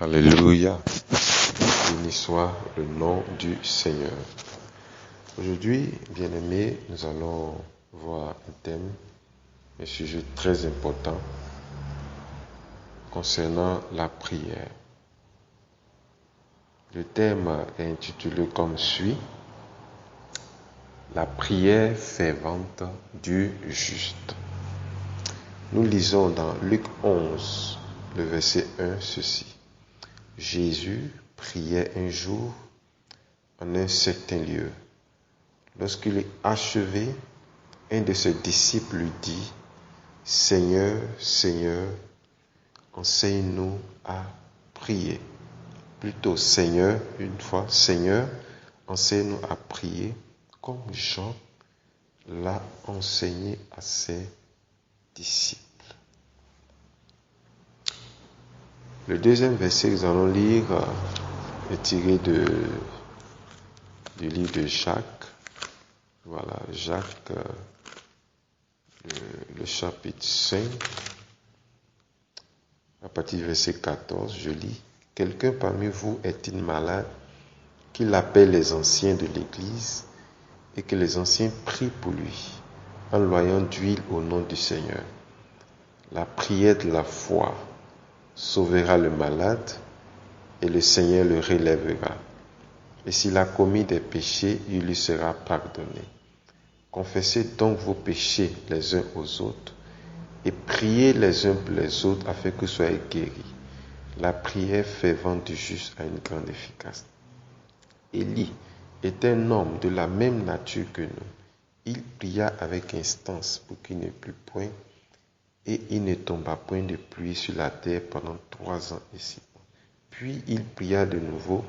Alléluia. Béni soit le nom du Seigneur. Aujourd'hui, bien-aimés, nous allons voir un thème, un sujet très important concernant la prière. Le thème est intitulé comme suit: La prière fervente du juste. Nous lisons dans Luc 11, le verset 1, ceci. Jésus priait un jour en un certain lieu. Lorsqu'il eut achevé, un de ses disciples lui dit: Seigneur, Seigneur, enseigne-nous à prier. Plutôt, Seigneur, une fois, Seigneur, enseigne-nous à prier comme Jean l'a enseigné à ses disciples. Le deuxième verset que nous allons lire est tiré du livre de Jacques. Voilà, Jacques, le chapitre 5, à partir du verset 14, je lis: Quelqu'un parmi vous est-il malade, qu'il appelle les anciens de l'Église et que les anciens prient pour lui, en loyant d'huile au nom du Seigneur. La prière de la foi sauvera le malade et le Seigneur le relèvera. Et s'il a commis des péchés, il lui sera pardonné. Confessez donc vos péchés les uns aux autres et priez les uns pour les autres afin que vous soyez guéris. La prière fervente du juste a une grande efficacité. Élie est un homme de la même nature que nous. Il pria avec instance pour qu'il ne plût point, et il ne tomba point de pluie sur la terre pendant 3 ans et 6 mois. Puis il pria de nouveau,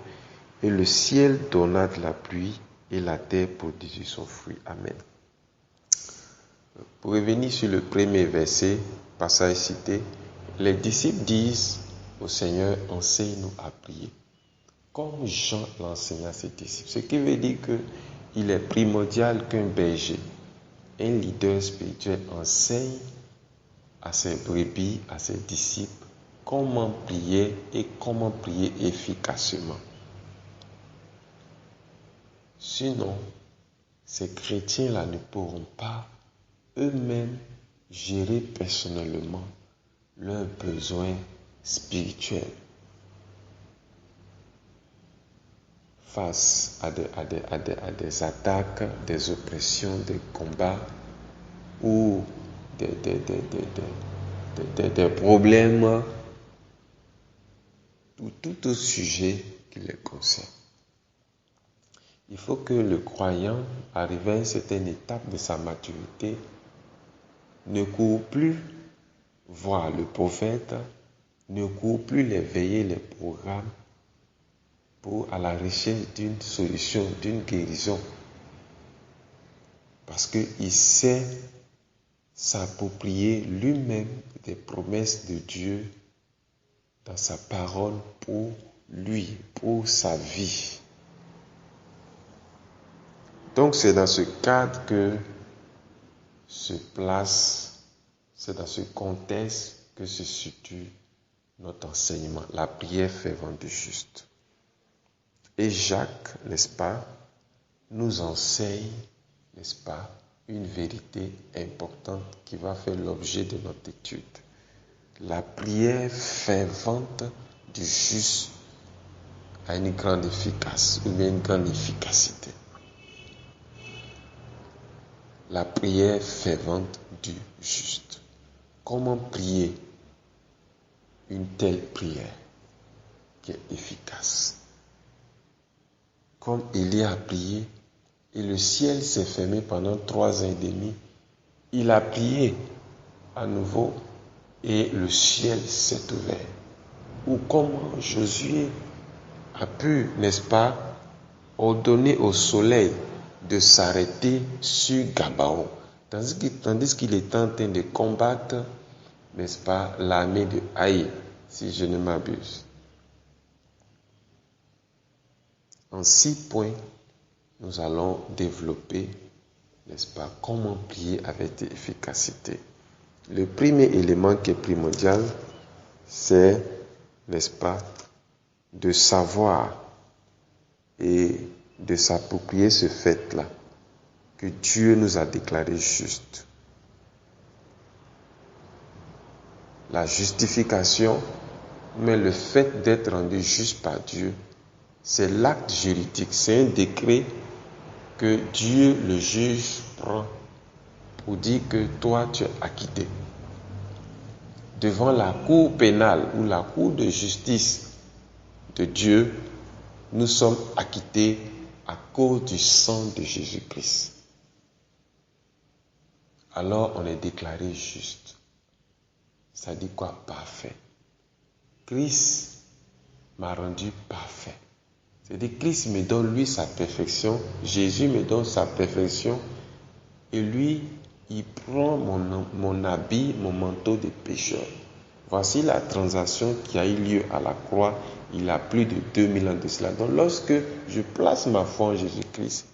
et le ciel donna de la pluie, et la terre produisit son fruit. Amen. Pour revenir sur le premier verset, passage cité, les disciples disent au Seigneur: enseigne-nous à prier, comme Jean l'enseignait à ses disciples. Ce qui veut dire qu'il est primordial qu'un berger, un leader spirituel enseigne à ses brebis, à ses disciples, comment prier et comment prier efficacement. Sinon, ces chrétiens-là ne pourront pas eux-mêmes gérer personnellement leurs besoins spirituels face à des attaques, des oppressions, des combats ou des problèmes ou tout autre sujet qui les concerne. Il faut que le croyant, arrivé à une certaine étape de sa maturité, ne court plus voir le prophète, ne court plus les veillées, les programmes à la recherche d'une solution, d'une guérison. Parce qu'il sait s'approprier lui-même des promesses de Dieu dans sa parole pour lui, pour sa vie. Donc c'est dans ce cadre que c'est dans ce contexte que se situe notre enseignement, la prière fervente du juste. Et Jacques, n'est-ce pas, nous enseigne, n'est-ce pas, une vérité importante qui va faire l'objet de notre étude. La prière fervente du juste a une grande efficacité, ou bien une grande efficacité. La prière fervente du juste. Comment prier une telle prière qui est efficace? Comme Élie a prié, et le ciel s'est fermé pendant 3 ans et demi, il a prié à nouveau, et le ciel s'est ouvert. Ou comment Josué a pu, n'est-ce pas, ordonner au soleil de s'arrêter sur Gabaon, tandis qu'il était en train de combattre, n'est-ce pas, l'armée de Haï, si je ne m'abuse. En 6 points, nous allons développer, n'est-ce pas, comment prier avec efficacité. Le premier élément qui est primordial, c'est, n'est-ce pas, de savoir et de s'approprier ce fait-là, que Dieu nous a déclarés justes. La justification, mais le fait d'être rendu juste par Dieu, c'est l'acte juridique, c'est un décret que Dieu, le juge, prend pour dire que toi, tu es acquitté. Devant la cour pénale ou la cour de justice de Dieu, nous sommes acquittés à cause du sang de Jésus-Christ. Alors on est déclaré juste. Ça dit quoi? Parfait. Christ m'a rendu parfait. C'est-à-dire Christ me donne lui sa perfection, Jésus me donne sa perfection, et lui, il prend mon habit, mon manteau de pécheur. Voici la transaction qui a eu lieu à la croix il y a plus de 2000 ans de cela. Donc lorsque je place ma foi en Jésus-Christ,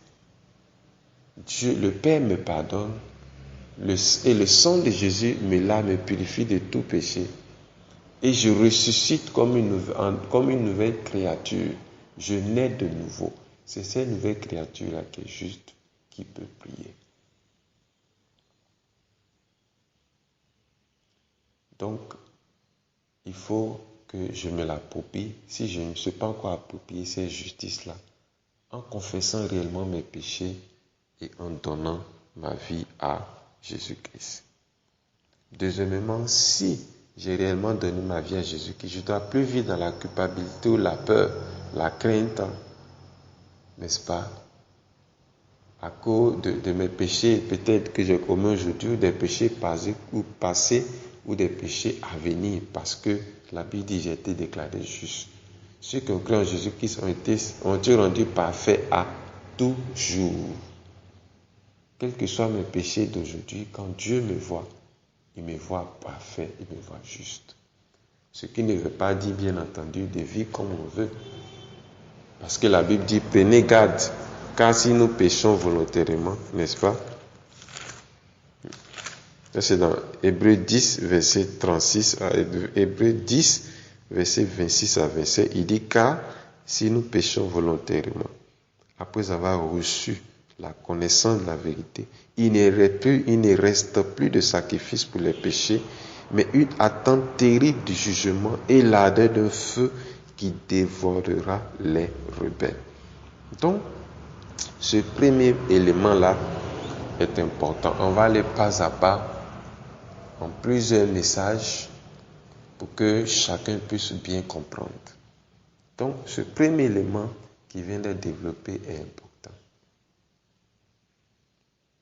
Dieu, le Père me pardonne, et le sang de Jésus me purifie de tout péché. Et je ressuscite comme une nouvelle créature. Je nais de nouveau. C'est cette nouvelle créature-là qui est juste, qui peut prier. Donc, il faut que je me l'approprie. Si je ne me suis pas encore approprié cette justice-là, en confessant réellement mes péchés et en donnant ma vie à Jésus-Christ. Deuxièmement, si j'ai réellement donné ma vie à Jésus-Christ, je ne dois plus vivre dans la culpabilité ou la peur, la crainte, n'est-ce pas? À cause de mes péchés, peut-être que j'ai commis aujourd'hui, ou des péchés passés ou des péchés à venir, parce que la Bible dit j'ai été déclaré juste. Ceux qui ont cru en Jésus-Christ ont été rendus parfaits à tout jour. Quels que soient mes péchés d'aujourd'hui, quand Dieu me voit, il me voit parfait, il me voit juste. Ce qui ne veut pas dire, bien entendu, de vivre comme on veut. Parce que la Bible dit, prenez garde, car si nous péchons volontairement, n'est-ce pas? Ça, c'est dans Hébreux 10, verset 36, Hébreux 10, verset 26 à 27. Il dit, car si nous péchons volontairement, après avoir reçu la connaissance de la vérité, il ne reste plus de sacrifice pour les péchés, mais une attente terrible du jugement et l'ardeur d'un feu qui dévorera les rebelles. Donc, ce premier élément-là est important. On va aller pas à pas en plusieurs messages pour que chacun puisse bien comprendre. Donc, ce premier élément qui vient d'être développé est important.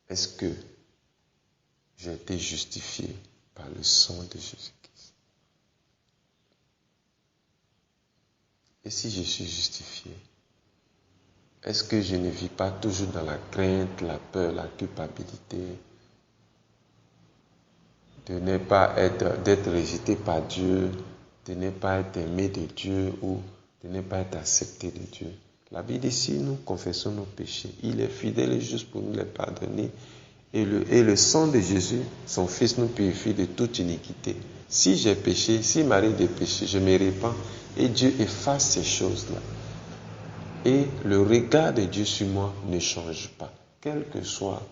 Est-ce que j'ai été justifié par le sang de Jésus-Christ? Et si je suis justifié, est-ce que je ne vis pas toujours dans la crainte, la peur, la culpabilité de ne pas d'être rejeté par Dieu, de ne pas être aimé de Dieu ou de ne pas être accepté de Dieu? La Bible dit, si nous confessons nos péchés, il est fidèle et juste pour nous les pardonner. Et le sang de Jésus, son Fils, nous purifie de toute iniquité. Si j'ai péché, s'il m'arrive de pécher, je me répands et Dieu efface ces choses-là. Et le regard de Dieu sur moi ne change pas, quels que soient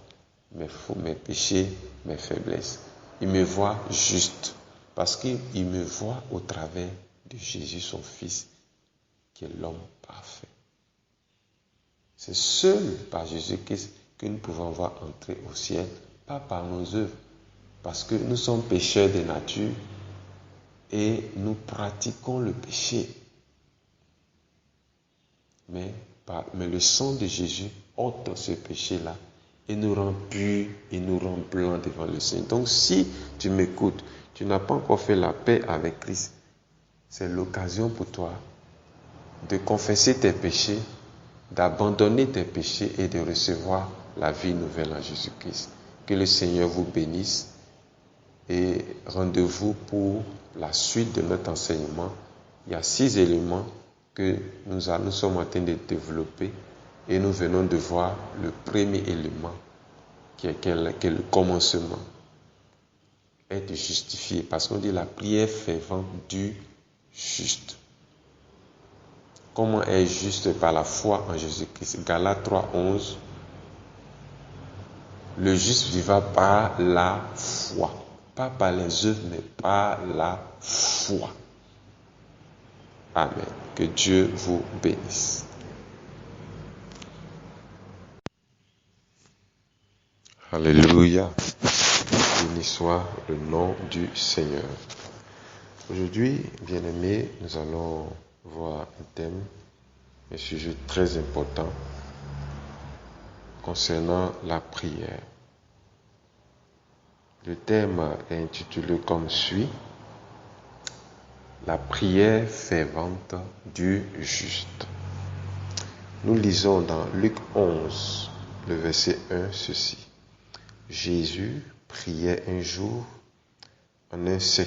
mes péchés, mes faiblesses. Il me voit juste, parce qu'il me voit au travers de Jésus, son Fils, qui est l'homme parfait. C'est seul par Jésus-Christ que nous pouvons voir entrer au ciel, pas par nos œuvres, parce que nous sommes pécheurs de nature et nous pratiquons le péché. Mais le sang de Jésus ôte ce péché-là et nous rend purs et nous rend blancs devant le Seigneur. Donc si tu m'écoutes, tu n'as pas encore fait la paix avec Christ, c'est l'occasion pour toi de confesser tes péchés, d'abandonner tes péchés et de recevoir la vie nouvelle en Jésus-Christ. Que le Seigneur vous bénisse et rendez-vous pour la suite de notre enseignement. Il y a 6 éléments que nous sommes en train de développer et nous venons de voir le premier élément qui est le commencement. Être justifié, parce qu'on dit la prière fervente du juste. Comment est juste par la foi en Jésus-Christ. Galates 3:11. Le juste vivra par la foi. Pas par les œuvres, mais par la foi. Amen. Que Dieu vous bénisse. Alléluia. Béni soit le nom du Seigneur. Aujourd'hui, bien-aimés, nous allons voir un thème, un sujet très important concernant la prière. Le thème est intitulé comme suit: La prière fervente du juste. Nous lisons dans Luc 11, le verset 1, ceci. Jésus priait un jour en un